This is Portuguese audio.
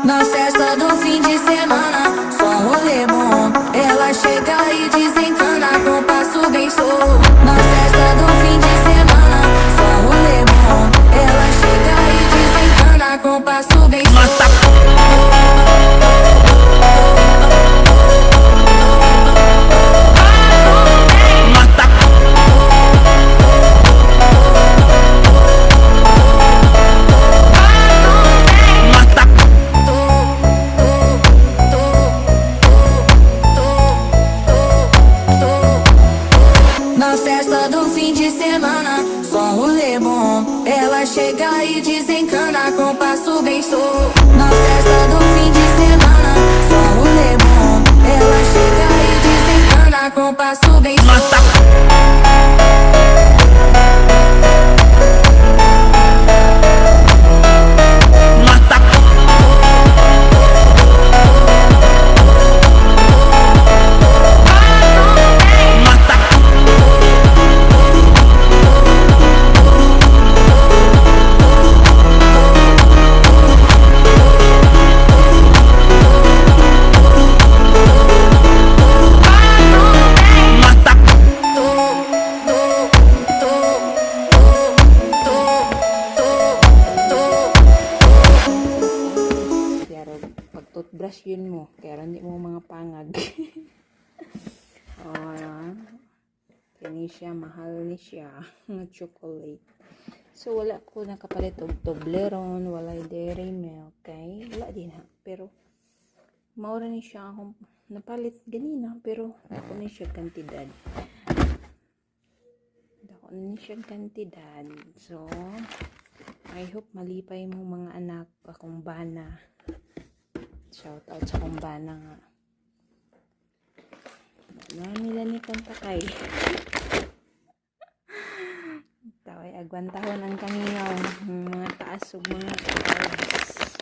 Na festa do fim de semana, só rolê bom. Ela chega e desencana com passo bem solto. Na festa do fim de semana, só rolê bom. Ela chega e desencana com passo bem solto. Na festa do fim de semana, só rolê bom. Ela chega e desencana com passo bem solto. Na festa do fim de semana, só rolê bom. Ela chega e desencana com passo bem solto. Pag-toothbrush yun mo, kaya hindi mo mga pangag. Kani siya, mahal ni siya. Chocolate. So, wala ko nakapalit og Toblerone, wala dairy milk, okay? Wala din ha. Pero, maura ni siya akong napalit ganina, pero ako ni siya kantidad. Ako ni siya kantidad. So, I hope malipay mo mga anak, akong bana. Shout out sa kumbana nga. Nila ni kontakay. Taway agwantahon ang kamingaw. Mga taas o mga carbs.